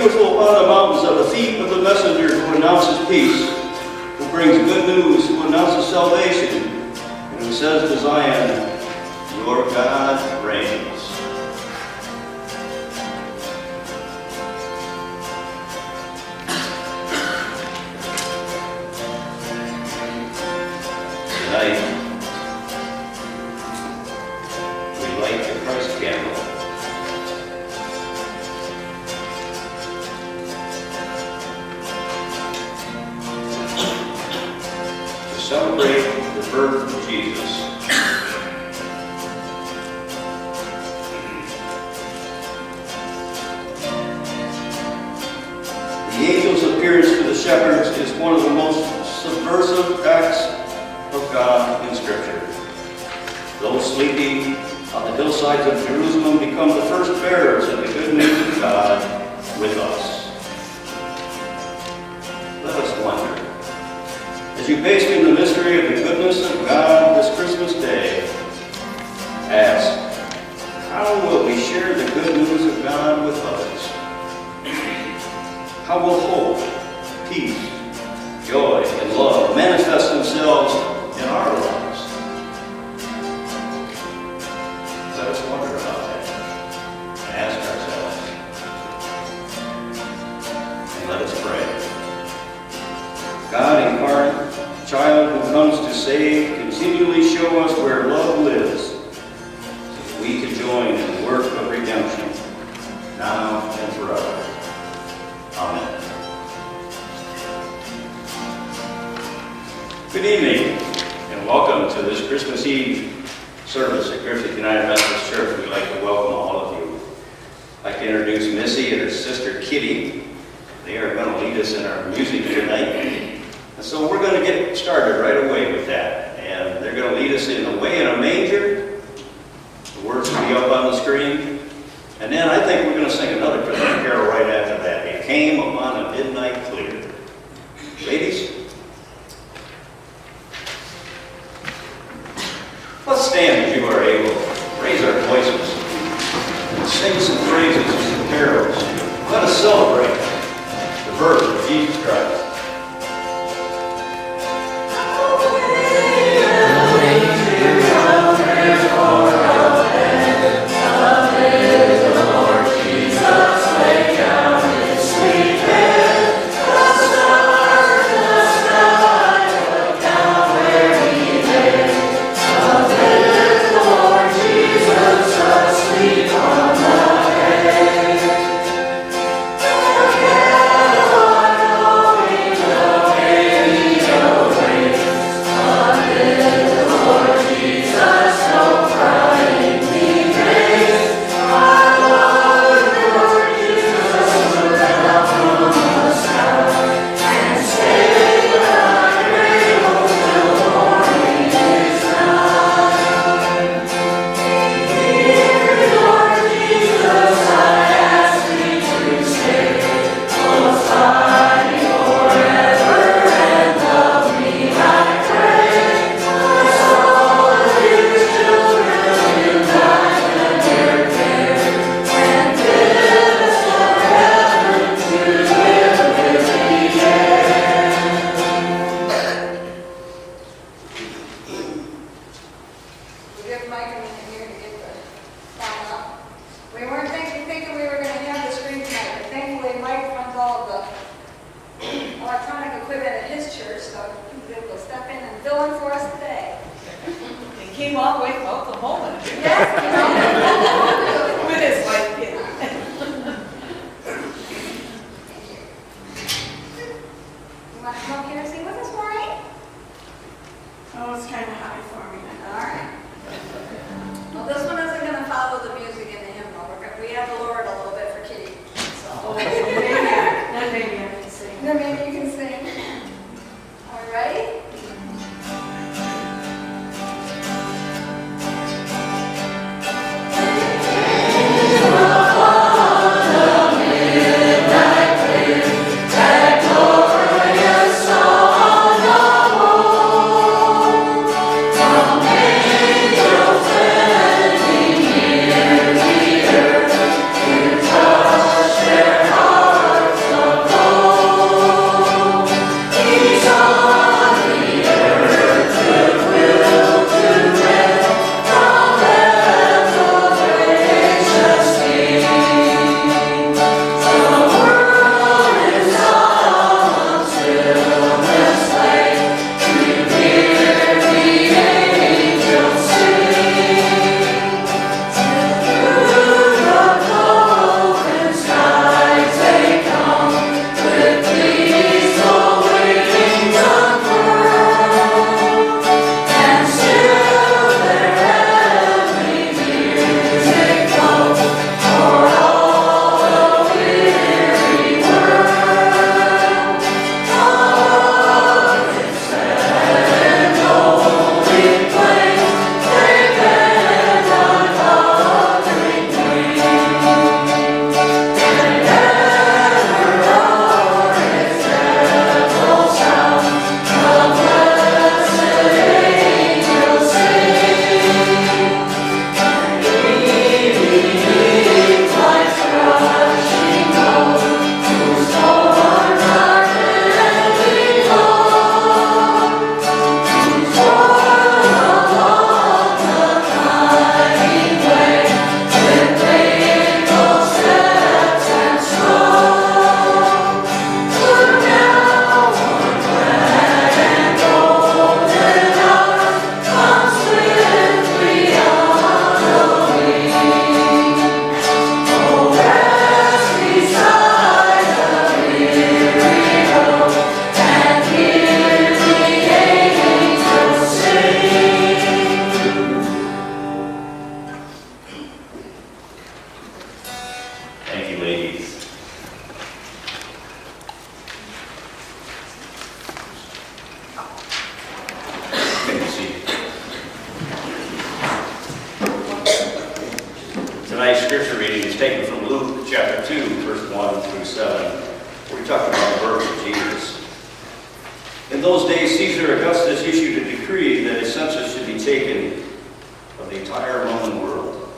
beautiful upon the mountains are the feet of the messenger who announces peace, who brings good news, who announces salvation, and who says to Zion, your God reigns. Tonight, we light the Christ candle. To celebrate the birth of Jesus. The angel's appearance to the shepherds is one of the most subversive acts of God in Scripture. Those sleeping on the hillsides of Jerusalem become the first bearers of the good news of God with us. Let us wonder, as you bask in the mystery of the goodness of God this Christmas day, ask, how will we share the good news of God with others? How will hope, peace, joy, and love manifest themselves in our lives? Let us wonder about that and ask ourselves. And let us pray. God incarnate, child who comes to save, continually show us where love lives, so that we can join in the work of redemption, now and forever. Amen. Good evening, and welcome to this Christmas Eve service at Griffith United Methodist Church. We'd like to welcome all of you. I'd like to introduce Missy and her sister Kitty. They are going to lead us in our music tonight. And so we're going to get started right away with that. And they're going to lead us in Away in a Manger. The words will be up on the screen. And then I think we're going to sing another Christmas carol right after that. It came upon a midnight clear. Ladies, let's stand as you are able. Raise our voices. And sing some praises and some carols. Let us celebrate the birth of Jesus Christ. We're talking about the birth of Jesus. In those days, Caesar Augustus issued a decree that a census should be taken of the entire Roman world.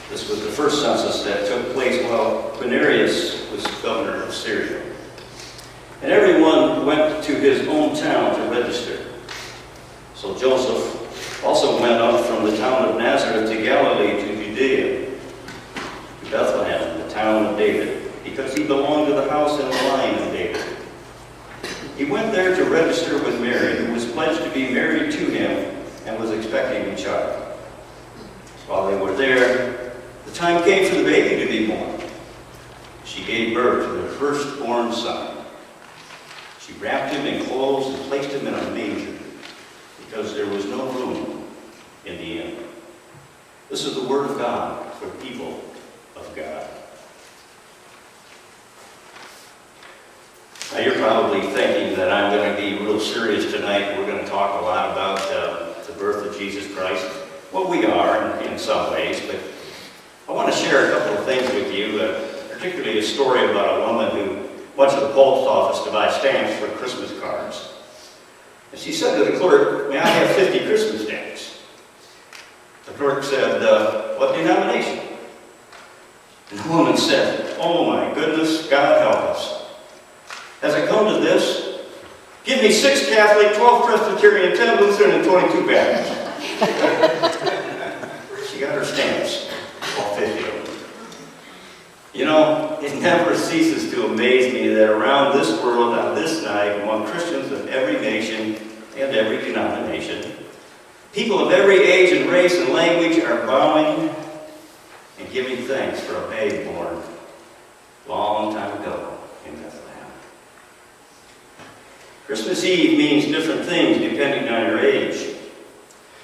This was the first census that took place while Quirinius was governor of Syria. And everyone went to his own town to register. So Joseph also went up from the town of Nazareth to Galilee, to Judea, to Bethlehem, the town of David, because he belonged to the house and line of David. He went there to register with Mary, who was pledged to be married to him and was expecting a child. While they were there, the time came for the baby to be born. She gave birth to their firstborn son. She wrapped him in clothes and placed him in a manger, because there was no room in the inn. This is the word of God for the people of God. Now you're probably thinking that I'm going to be real serious tonight. We're going to talk a lot about the birth of Jesus Christ. Well, we are in some ways, but I want to share a couple of things with you, particularly a story about a woman who went to the post office to buy stamps for Christmas cards. And she said to the clerk, "May I have 50 Christmas stamps?" The clerk said, "What denomination?" And the woman said, "Oh my goodness, God help us. Has it come to this? Give me 6 Catholic, 12 Presbyterian, 10 Lutheran, and 22 Baptist." She got her stamps, all 50 of them. You know, it never ceases to amaze me that around this world on this night, among Christians of every nation and every denomination, people of every age and race and language are bowing and giving thanks for a babe born a long time ago in Bethlehem. Christmas Eve means different things depending on your age.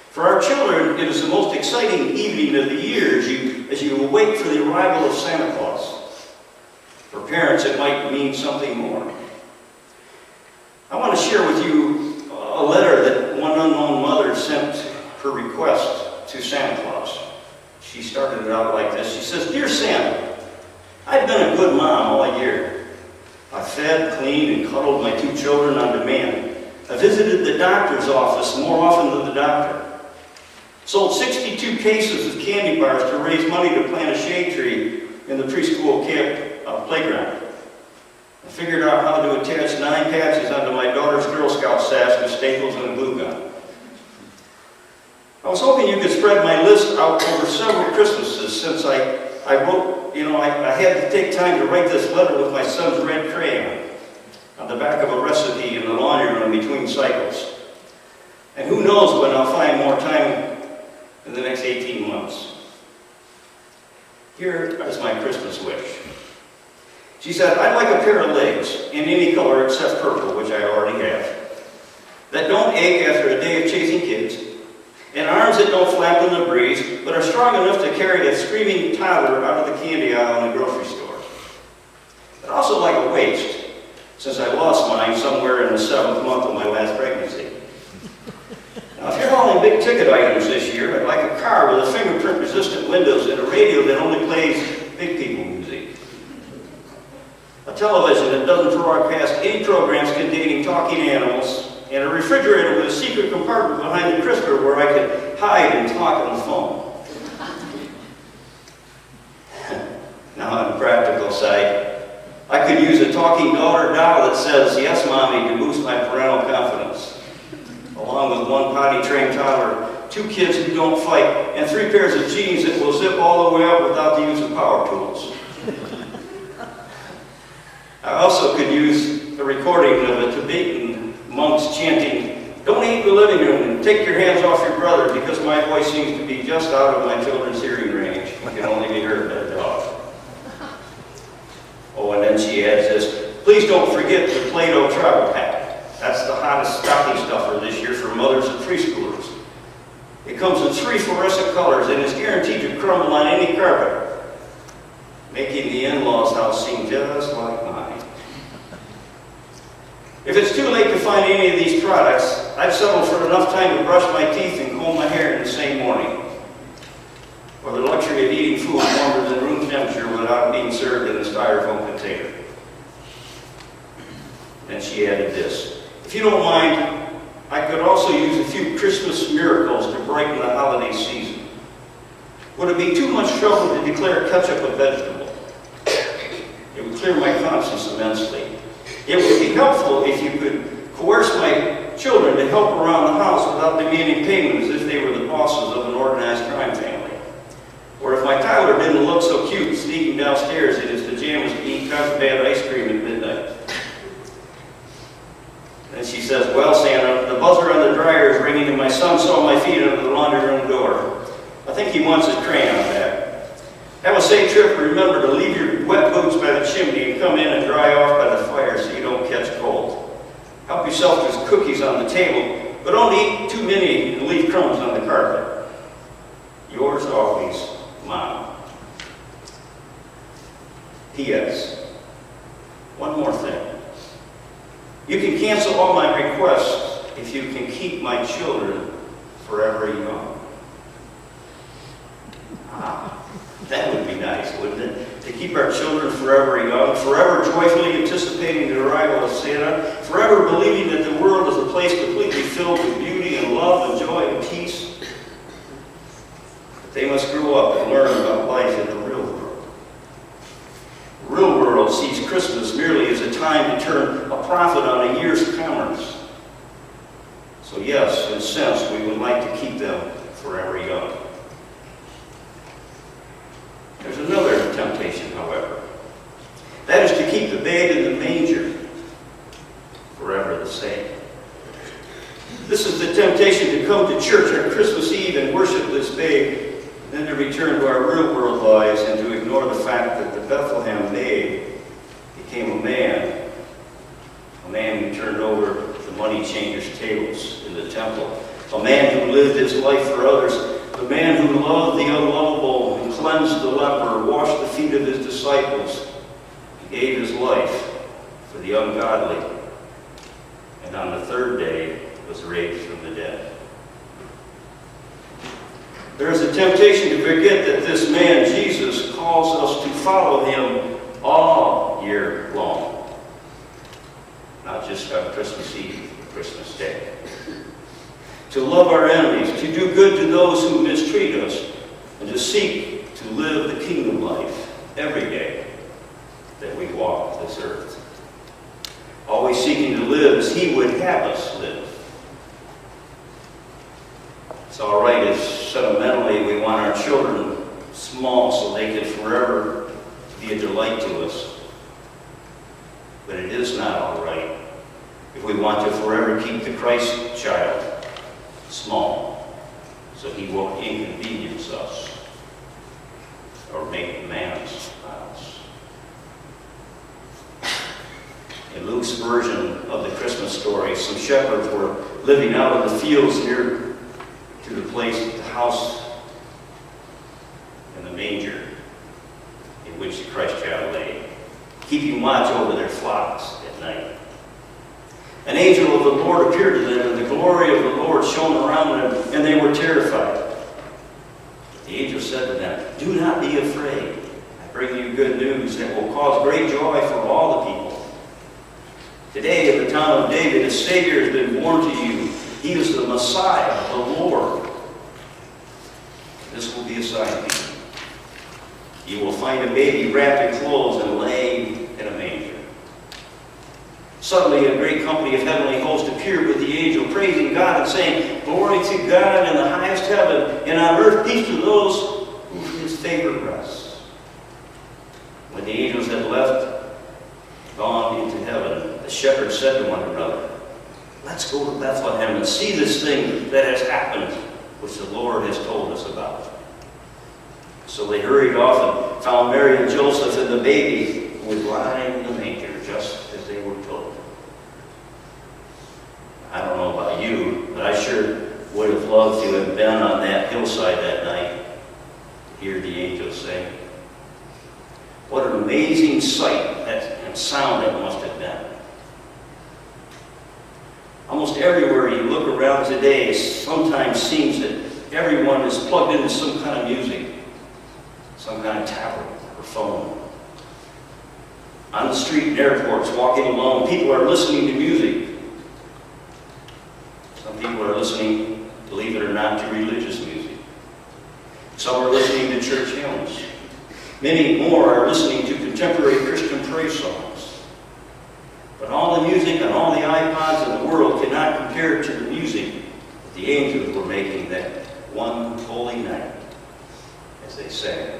For our children, it is the most exciting evening of the year as you await for the arrival of Santa Claus. For parents, it might mean something more. I want to share with you a letter that one unknown mother sent her request to Santa Claus. She started it out like this. She says, "Dear Santa, I've been a good mom all year. I fed, cleaned, and cuddled my 2 children on demand. I visited the doctor's office more often than the doctor. Sold 62 cases of candy bars to raise money to plant a shade tree in the preschool camp playground. I figured out how to attach 9 patches onto my daughter's Girl Scout sash with staples and a glue gun. I was hoping you could spread my list out over several Christmases since I wrote, I had to take time to write this letter with my son's red crayon on the back of a recipe in the laundry room between cycles. And who knows when I'll find more time in the next 18 months. Here is my Christmas wish." She said, "I'd like a pair of legs in any color except purple, which I already have, that don't ache after a day of chasing kids, and arms that don't flap in the breeze, but are strong enough to carry a screaming toddler out of the candy aisle in the grocery store. I'd also like a waist, since I lost mine somewhere in the 7th month of my last pregnancy. Now, if you're hauling big ticket items this year, I'd like a car with a fingerprint-resistant windows and a radio that only plays big people music. A television that doesn't broadcast any programs containing talking animals, and a refrigerator with a secret compartment behind the crisper where I can hide and talk on the phone." Now, on the practical side, I could use a talking daughter doll that says, "Yes, Mommy," to boost my parental confidence, along with 1 potty-trained toddler, 2 kids who don't fight, and 3 pairs of jeans that will zip all the way up without the use of power tools. I also could use a recording of the Tibetan monks chanting, "Don't eat in the living room and take your hands off your brother," because my voice seems to be just out of my children's hearing range. It can only be heard by a dog. Oh, and then she adds this, "Please don't forget the Play-Doh travel pack. That's the hottest stocking stuffer this year for mothers and preschoolers. It comes in 3 fluorescent colors and is guaranteed to crumble on any carpet, making the in-laws' house seem just like mine. If it's too late to find any of these products, I've settled for enough time to brush my teeth and comb my hair in the same morning, or the luxury of eating food warmer than room temperature without being served in a styrofoam container." then she added this: "If you don't mind, I could also use a few Christmas miracles to brighten the holiday season. Would it be too much trouble to declare ketchup a vegetable? It would clear my conscience immensely. It would be helpful if you could coerce my children to help around the house without demanding payment as if they were the bosses of an organized crime family. Or if my Tyler didn't look so cute sneaking downstairs in his pajamas to eat contraband ice cream at midnight." Then she says, "Well, Santa, the buzzer on the dryer is ringing and my son saw my feet under the laundry room door. I think he wants his crayon back. Have a safe trip, and remember to leave your wet boots by the chimney and come in and dry off by the fire so you don't catch cold. Help yourself to cookies on the table, but don't eat too many and leave crumbs on the carpet. Yours always, Mom." P.S. One more thing. You can cancel all my requests if you can keep my children forever young. That would be nice, wouldn't it? To keep our children forever young, forever joyfully anticipating the arrival of Santa, forever believing that the world is a place completely filled with beauty and love and joy and peace. But they must grow up and learn about life in the real world. The real world sees Christmas merely as a time to turn a profit on a year's commerce. So yes, in a sense, we would like to keep them forever young. There's another temptation, however. That is to keep the babe in the manger forever the same. This is the temptation to come to church on Christmas Eve and worship this babe, then to return to our real world lives and to ignore the fact that the Bethlehem babe became a man who turned over the money changers' tables in the temple, a man who lived his life for others, a man who loved the unlovable and cleansed the leper, washed the feet of his disciples, and gave his life for the ungodly, and on the third day was raised from the dead. There is a temptation to forget that this man, Jesus, calls us to follow him all year long, not just on Christmas Eve or Christmas Day. To love our enemies, to do good to those who mistreat us, and to seek to live the kingdom life every day that we walk this earth. Always seeking to live as he would have us live. It's all right if sentimentally we want our children small so they can forever be a delight to us. But it is not all right if we want to forever keep the Christ child small so he won't inconvenience us or make demands on us. In Luke's version of the Christmas story, some shepherds were living out in the fields near to the place, the house and the manger in which the Christ child lay, keeping watch over their flocks at night. An angel of the Lord appeared to them, and the glory of the Lord shone around them, and they were terrified. The angel said to them, "Do not be afraid. I bring you good news that will cause great joy for all the people. Today, in the town of David, a Savior has been born to you. He is the Messiah, the Lord. This will be a sign to you. You will find a baby wrapped in clothes and laying in a manger." Suddenly a great company of heavenly hosts appeared with the angel, praising God and saying, "Glory to God in the highest heaven, and on earth peace to those who his favor rests." When the angels had gone into heaven, the shepherds said to one another, "Let's go to Bethlehem and see this thing that has happened, which the Lord has told us about." So they hurried off and found Mary and Joseph and the baby who was lying in the manger, just as they were told. I don't know about you, but I sure would have loved to have been on that hillside that night to hear the angels sing. What an amazing sight and sound it must have been. Almost everywhere you look around today, it sometimes seems that everyone is plugged into some kind of music, some kind of tablet or phone. On the street in airports, walking alone, people are listening to music. Some people are listening, believe it or not, to religious music. Some are listening to church hymns. Many more are listening to contemporary Christian praise songs. But all the music on all the iPods in the world cannot compare to the music that the angels were making that one holy night as they sang.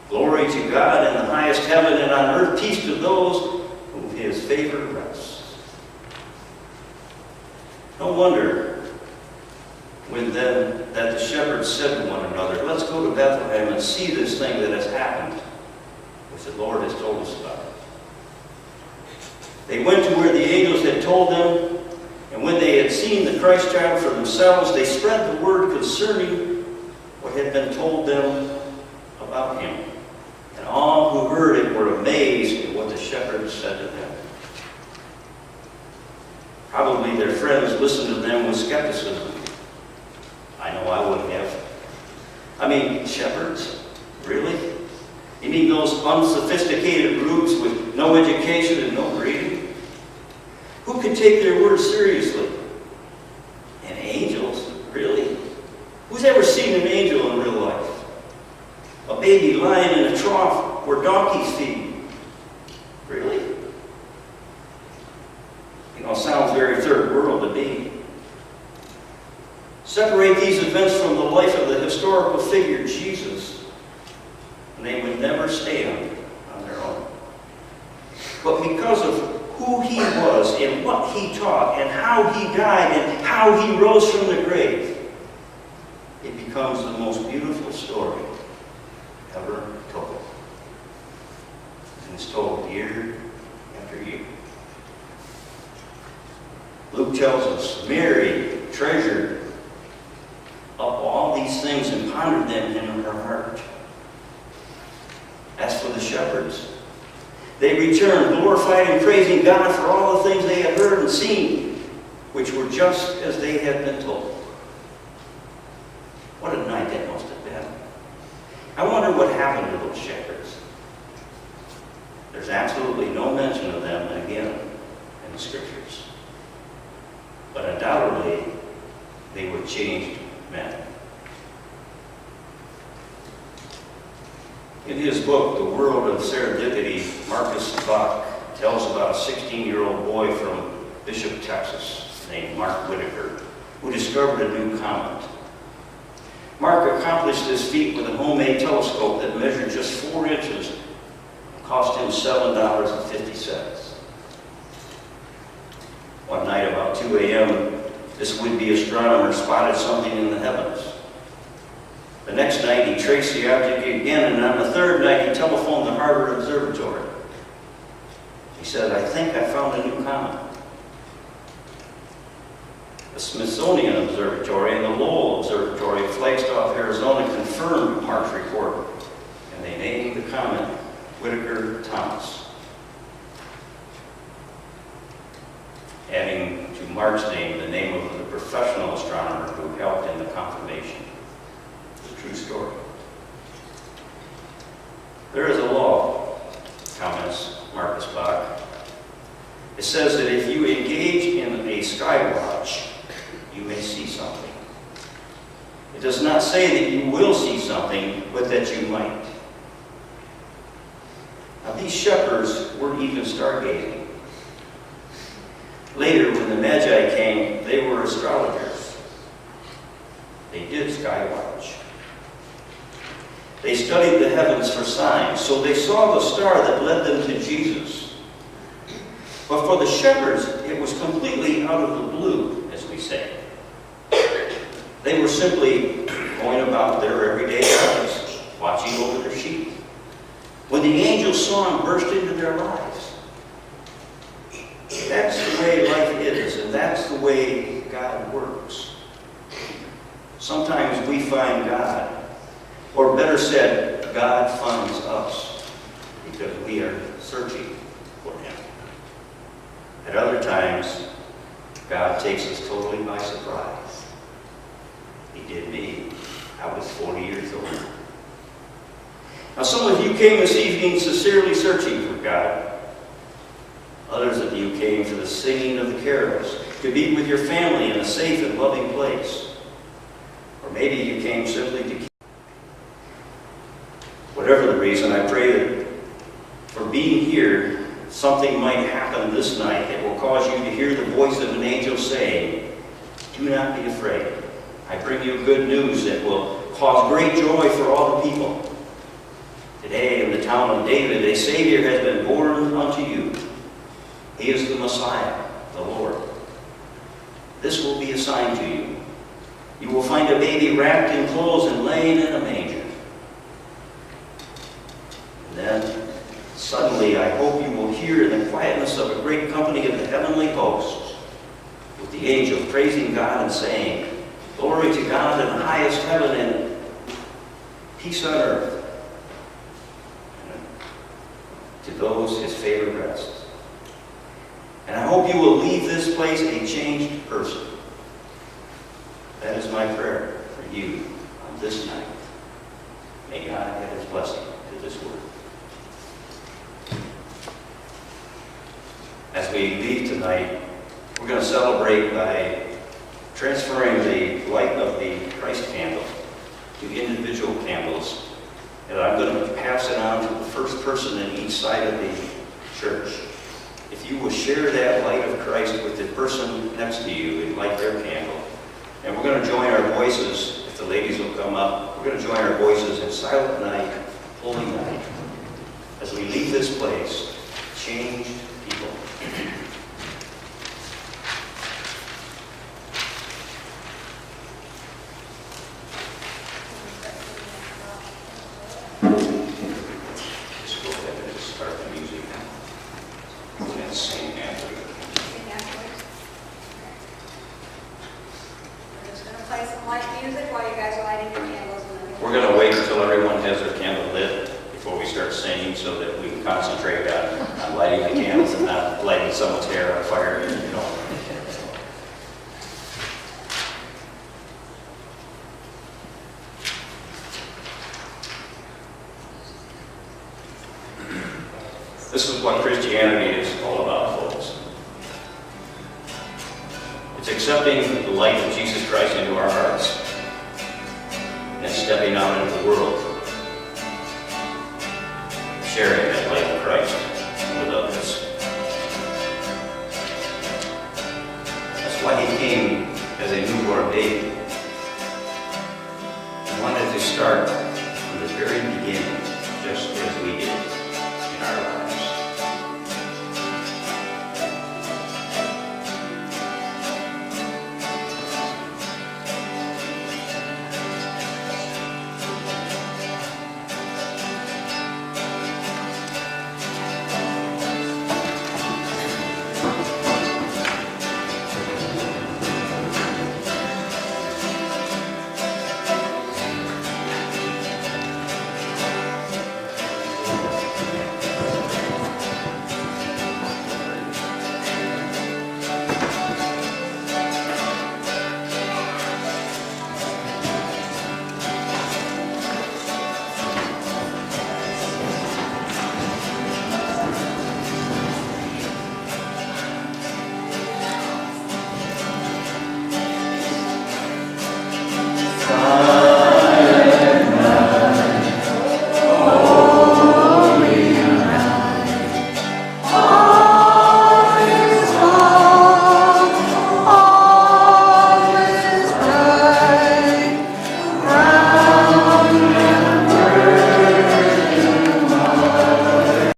Glory to God in the highest heaven, and on earth peace to those whom his favor rests. No wonder that the shepherds said to one another, let's go to Bethlehem and see this thing that has happened, which the Lord has told us about. They went to where the angels had told them, and when they had seen the Christ child for themselves, they spread the word concerning what had been told them about him. And all who heard it were amazed at what the shepherds said to them. Probably their friends listened to them with skepticism. I know I would have. I mean, shepherds? Really? You mean those unsophisticated groups with no education and no breeding? Who could take their word seriously? And angels? Really? Who's ever seen an angel in real life? A baby lying in a trough where donkeys feed? Really? You know, sounds very third world to me. Separate these events from the life of the historical figure, Jesus, and they would never stand on their own. But because of who he was and what he taught and how he died and how he rose from the grave, it becomes the most beautiful story ever told. And it's told year after year. Luke tells us Mary treasured up all these things and pondered them in her heart. As for the shepherds, they returned, glorifying and praising God for all the things they had heard and seen, which were just as they had been told. What a night that must have been. I wonder what happened to those shepherds. There's absolutely no mention of them again in the Scriptures. But undoubtedly, they were changed men. In his book, The World of Serendipity, Marcus Bach tells about a 16-year-old boy from Bishop, Texas, named Mark Whitaker, who discovered a new comet. Mark accomplished this feat with a homemade telescope that measured just 4 inches and cost him $7.50. One night about 2 a.m., this would-be astronomer spotted something in the heavens. The next night, he traced the object again, and on the third night, he telephoned the Harvard Observatory. He said, I think I found a new comet. The Smithsonian Observatory and the Lowell Observatory of Flagstaff, Arizona, confirmed Mark's report, and they named the comet Whitaker-Thomas, adding to Mark's name the name of the professional astronomer who helped in the confirmation. It's a true story. There is a law, comments Marcus Bach. It says that if you engage in a sky watch, you may see something. It does not say that you will see something, but that you might. Now, these shepherds weren't even stargazing. Later, when the Magi came, they were astrologers. They did sky watch. They studied the heavens for signs, so they saw the star that led them to Jesus. But for the shepherds, it was completely out of the blue, as we say. They were simply going about their everyday lives, watching over their sheep, when the angel song burst into their lives. That's the way life is, and that's the way God works. Sometimes we find God, or better said, God finds us, because we are searching for Him. At other times, God takes us totally by surprise. He did me. I was 40 years old. Now, some of you came this evening sincerely searching for God. Others of you came for the singing of the carols, to be with your family in a safe and loving place. Or maybe you came simply to... Whatever the reason, I pray that for being here, something might happen this night that will cause you to hear the voice of an angel saying, "Do not be afraid. I bring you good news that will cause great joy for all the people. Today in the town of David, a Savior has been born unto you. He is the Messiah, the Lord. This will be a sign to you. You will find a baby wrapped in clothes and laying in a manger." And then, suddenly, I hope you will hear in the quietness of a great company of the heavenly hosts, with the angels praising God and saying, "Glory to God in the highest heaven and peace on earth, to those his favor rests." And I hope you will leave this place a changed person. That is my prayer for you on this night. May God add his blessing to this word. As we leave tonight, we're going to celebrate by transferring the light of the Christ candle to individual candles. And I'm going to pass it on to the first person in each side of the church. If you will share that light of Christ with the person next to you and light their candle. And we're going to join our voices, if the ladies will come up, we're going to join our voices in Silent Night, Holy Night, as we leave this place, changed people. Just go ahead and start the music and sing after it. We're just going to play some light music while you guys are lighting your candles. We're going to wait until everyone has their candle lit before we start singing, so that we can concentrate on lighting the candles and not lighting someone's hair on fire, you know. This is what Christianity is all about, folks. It's accepting the light of Jesus Christ into our hearts and stepping out into the world, sharing that light of Christ with others. That's why he came as a newborn baby. He wanted to start